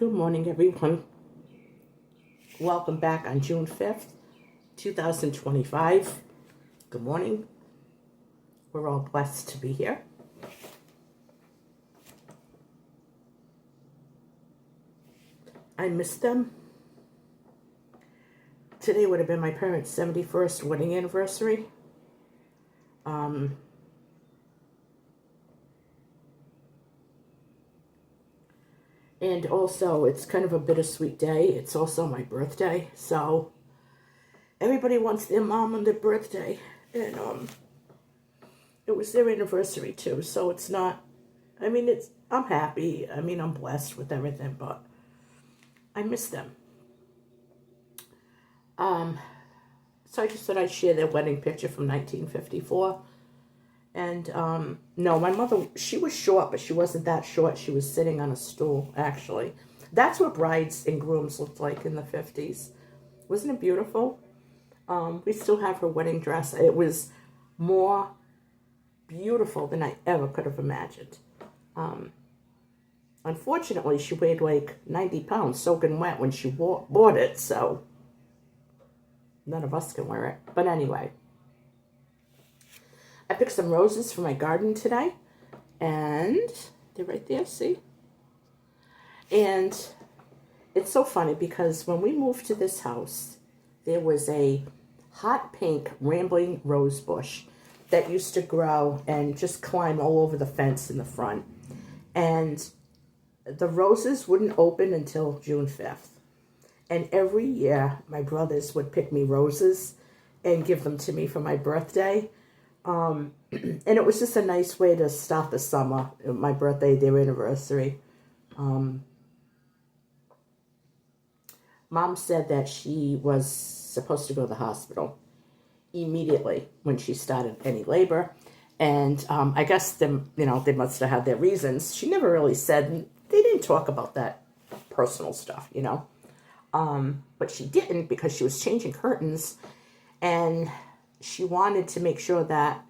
Good morning, everyone. Welcome back on June 5th, 2025. Good morning. We're all blessed to be here. I miss them. Today would have been my parents' 71st wedding anniversary. And also, it's kind of a bittersweet day. It's also my birthday, so everybody wants their mom on their birthday, and it was their anniversary too. So it's not. I mean, I'm happy. I mean, I'm blessed with everything, but I miss them. So I just thought I'd share their wedding picture from 1954. And, no, my mother, she was short, but she wasn't that short. She was sitting on a stool, actually. That's what brides and grooms looked like in the 50s. Wasn't it beautiful? We still have her wedding dress. It was more beautiful than I ever could have imagined. Unfortunately, she weighed like 90 pounds, soaking wet when she bought it, so none of us can wear it. But anyway. I picked some roses for my garden today, and they're right there, see? And it's so funny because when we moved to this house, there was a hot pink rambling rose bush that used to grow and just climb all over the fence in the front. And the roses wouldn't open until June 5th. And every year, my brothers would pick me roses and give them to me for my birthday. And it was just a nice way to start the summer, my birthday, their anniversary. Mom said that she was supposed to go to the hospital immediately when she started any labor. And I guess they must have had their reasons. She never really said, they didn't talk about that personal stuff, But she didn't because she was changing curtains, and she wanted to make sure that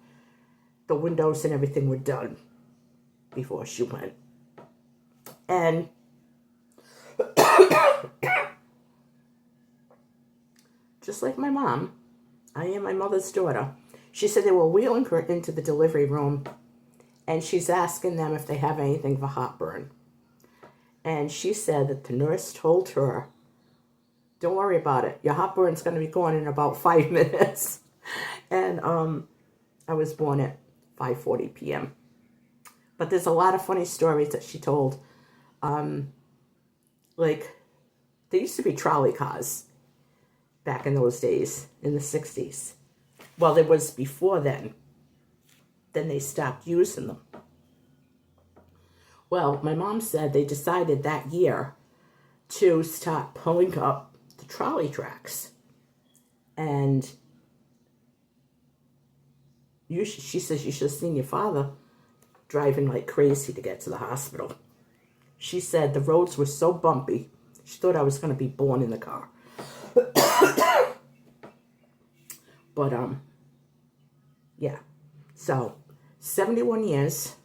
the windows and everything were done before she went. And just like my mom, I am my mother's daughter. She said they were wheeling her into the delivery room, and she's asking them if they have anything for heartburn. And she said that the nurse told her, don't worry about it. Your heartburn's going to be gone in about 5 minutes. And I was born at 5:40 p.m. But there's a lot of funny stories that she told. Like, there used to be trolley cars back in those days, in the 60s. Well, there was before then. Then they stopped using them. Well, my mom said they decided that year to start pulling up the trolley tracks. And she says you should have seen your father driving like crazy to get to the hospital. She said the roads were so bumpy, she thought I was going to be born in the car. But, yeah. So, 71 years,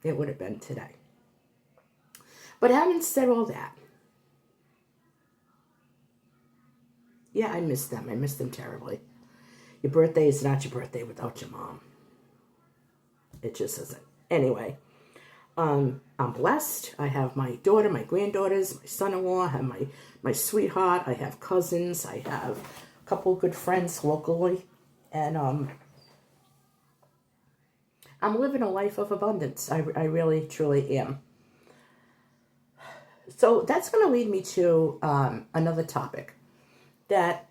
it would have been today. But having said all that, yeah, I miss them. I miss them terribly. Your birthday is not your birthday without your mom. It just isn't. Anyway, I'm blessed. I have my daughter, my granddaughters, my son-in-law, I have my sweetheart, I have cousins, I have a couple of good friends locally, and I'm living a life of abundance. I really, truly am. So that's going to lead me to another topic that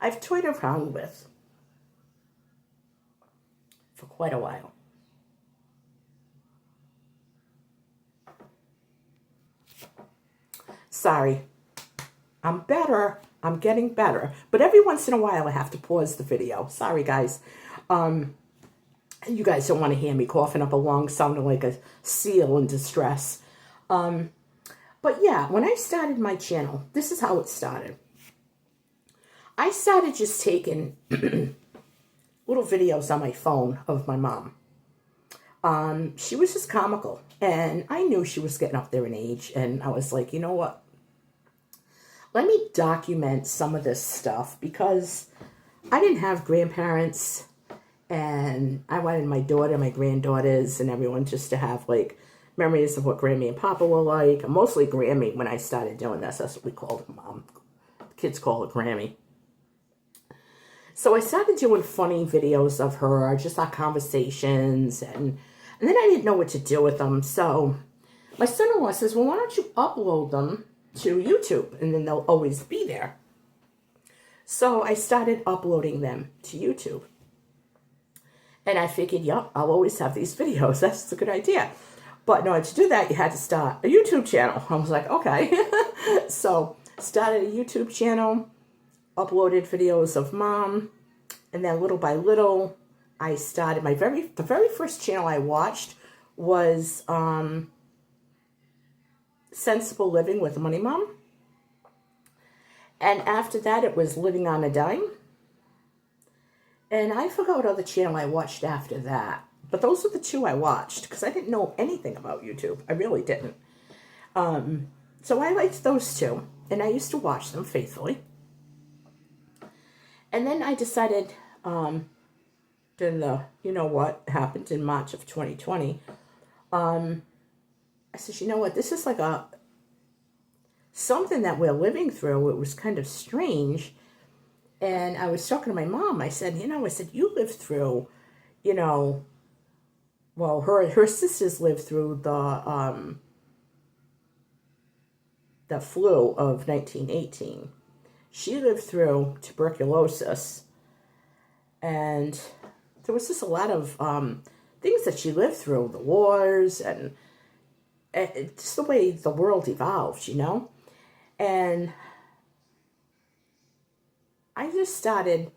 I've toyed around with for quite a while. Sorry. I'm better. I'm getting better. But every once in a while I have to pause the video. Sorry, guys. You guys don't want to hear me coughing up a lung sounding like a seal in distress. But yeah, when I started my channel, this is how it started. I started just taking little videos on my phone of my mom. She was just comical. And I knew she was getting up there in age. And I was like, you know what? Let me document some of this stuff because I didn't have grandparents. And I wanted my daughter, my granddaughters, and everyone just to have like memories of what Grammy and Papa were like. Mostly Grammy when I started doing this. That's what we called it, Mom. Kids call it Grammy. So I started doing funny videos of her, just our conversations, and then I didn't know what to do with them. So my son-in-law says, well, why don't you upload them to YouTube, and then they'll always be there. So I started uploading them to YouTube. And I figured, yep, I'll always have these videos. That's a good idea. But in order to do that, you had to start a YouTube channel. I was like, okay. So started a YouTube channel, uploaded videos of Mom, and then little by little, I started the very first channel I watched was Sensible Living with Money Mom. And after that, it was Living on a Dime. And I forgot what other channel I watched after that. But those are the two I watched because I didn't know anything about YouTube. I really didn't. So I liked those two. And I used to watch them faithfully. And then I decided, you know what happened in March of 2020. I said, you know what, this is like something that we're living through. It was kind of strange. And I was talking to my mom. I said, you lived through, well, her sisters lived through the flu of 1918. She lived through tuberculosis. And there was just a lot of things that she lived through, the wars, and just the way the world evolved, And I just I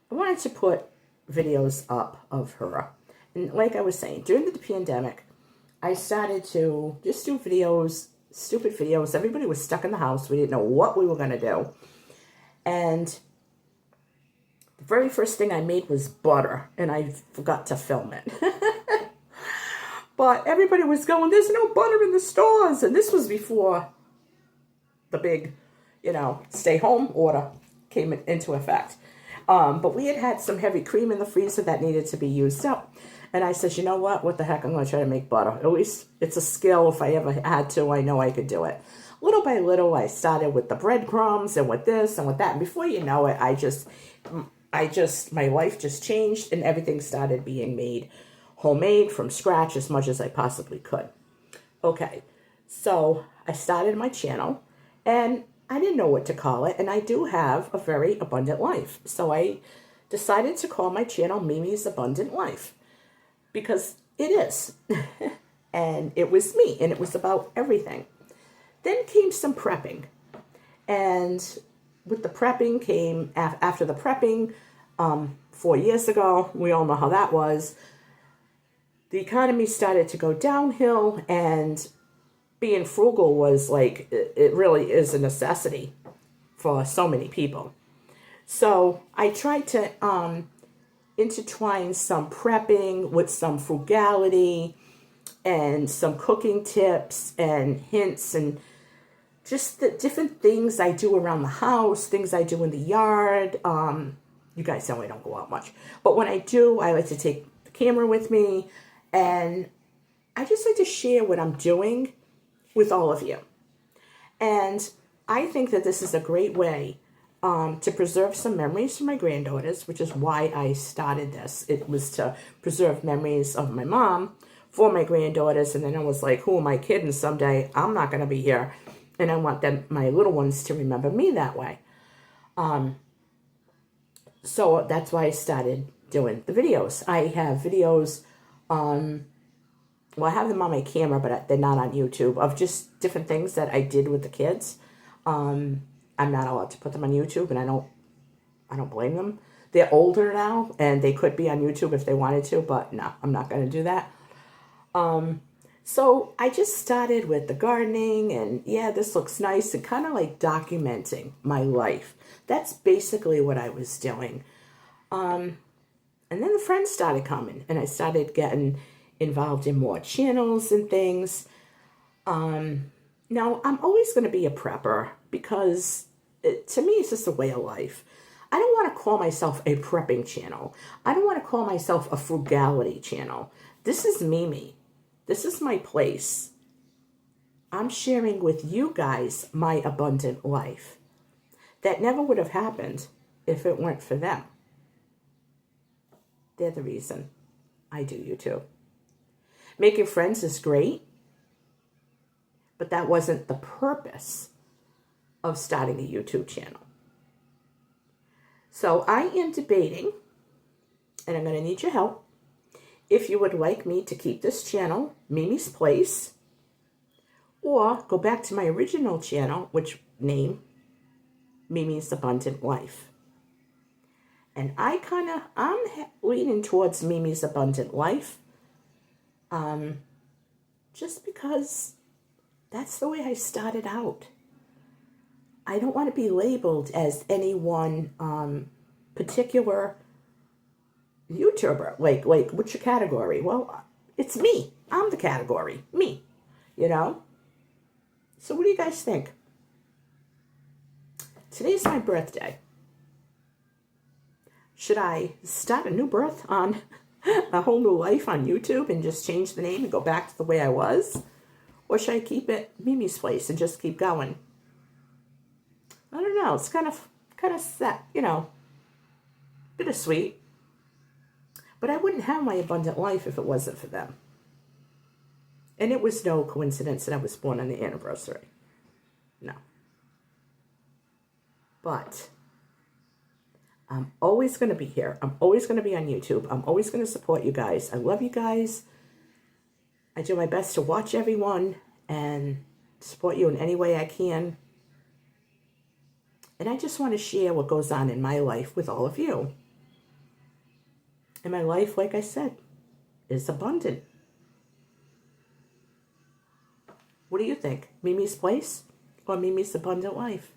wanted to put videos up of her. And like I was saying, during the pandemic, I started to just do videos, stupid videos. Everybody was stuck in the house. We didn't know what we were going to do. And the very first thing I made was butter, and I forgot to film it. But everybody was going, there's no butter in the stores. And this was before the big, stay home order came into effect. But we had some heavy cream in the freezer that needed to be used up. And I said, you know what the heck, I'm going to try to make butter. At least it's a skill. If I ever had to, I know I could do it. Little by little, I started with the breadcrumbs and with this and with that. And before you know it, my life just changed and everything started being made homemade from scratch as much as I possibly could. Okay, so I started my channel and I didn't know what to call it, and I do have a very abundant life. So I decided to call my channel Mimi's Abundant Life because it is. And it was me, and it was about everything. Then came some prepping. And with the prepping came, after the prepping, 4 years ago, we all know how that was, the economy started to go downhill, and being frugal was like, it really is a necessity for so many people. So I tried to intertwine some prepping with some frugality and some cooking tips and hints and just the different things I do around the house, things I do in the yard. You guys know I don't go out much. But when I do, I like to take the camera with me, and I just like to share what I'm doing with all of you. And I think that this is a great way to preserve some memories from my granddaughters, which is why I started this. It was to preserve memories of my mom for my granddaughters, and then I was like, who am I kidding? Someday I'm not going to be here, and I want my little ones to remember me that way. So that's why I started doing the videos. I have videos well, I have them on my camera, but they're not on YouTube, of just different things that I did with the kids. I'm not allowed to put them on YouTube, and I don't blame them. They're older now, and they could be on YouTube if they wanted to, but no, I'm not going to do that. So I just started with the gardening, and yeah, this looks nice, and kind of like documenting my life. That's basically what I was doing. And then the friends started coming, and I started getting involved in more channels and things. Now, I'm always going to be a prepper because to me, it's just a way of life. I don't want to call myself a prepping channel. I don't want to call myself a frugality channel. This is Mimi. This is my place. I'm sharing with you guys my abundant life. That never would have happened if it weren't for them. They're the reason I do YouTube. Making friends is great, but that wasn't the purpose of starting a YouTube channel. So I am debating, and I'm going to need your help, if you would like me to keep this channel, Mimi's Place, or go back to my original channel, which name, Mimi's Abundant Life. And I'm leaning towards Mimi's Abundant Life, just because that's the way I started out. I don't want to be labeled as any one particular YouTuber. Like, what's your category? Well, it's me. I'm the category. Me. You know? So what do you guys think? Today's my birthday. Should I start a new birth on a whole new life on YouTube and just change the name and go back to the way I was? Or should I keep it Mimi's Place and just keep going? I don't know. It's kind of set, bittersweet. But I wouldn't have my abundant life if it wasn't for them. And it was no coincidence that I was born on the anniversary. No. But I'm always going to be here. I'm always going to be on YouTube. I'm always going to support you guys. I love you guys. I do my best to watch everyone and support you in any way I can. And I just want to share what goes on in my life with all of you. And my life, like I said, is abundant. What do you think? Mimi's Place or Mimi's Abundant Life?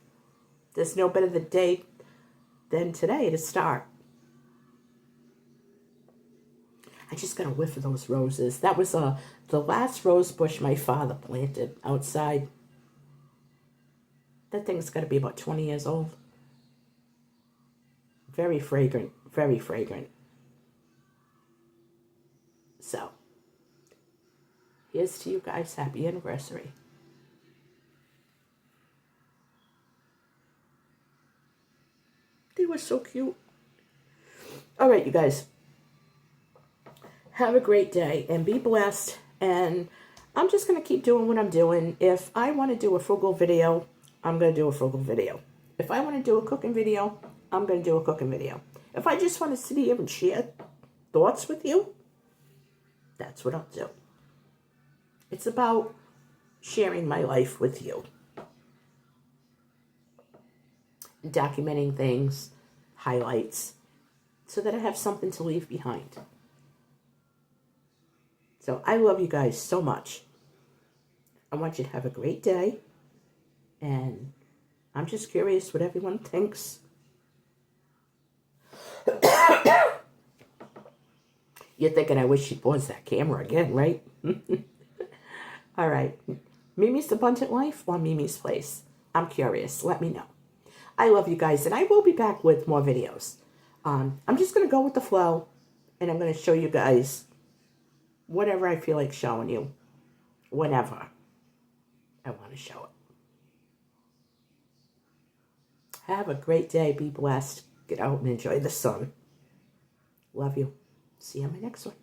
There's no better day than today to start. I just got a whiff of those roses. That was the last rose bush my father planted outside. That thing's got to be about 20 years old. Very fragrant, very fragrant. So, here's to you guys. Happy anniversary. They were so cute. All right, you guys. Have a great day and be blessed. And I'm just going to keep doing what I'm doing. If I want to do a frugal video, I'm going to do a frugal video. If I want to do a cooking video, I'm going to do a cooking video. If I just want to sit here and share thoughts with you, that's what I'll do. It's about sharing my life with you. Documenting things, highlights, so that I have something to leave behind. So I love you guys so much. I want you to have a great day. And I'm just curious what everyone thinks. You're thinking, I wish she'd pause that camera again, right? All right. Mimi's Abundant Life or Mimi's Place? I'm curious. Let me know. I love you guys, and I will be back with more videos. I'm just going to go with the flow, and I'm going to show you guys whatever I feel like showing you, whenever I want to show it. Have a great day. Be blessed. Get out and enjoy the sun. Love you. See you on my next one.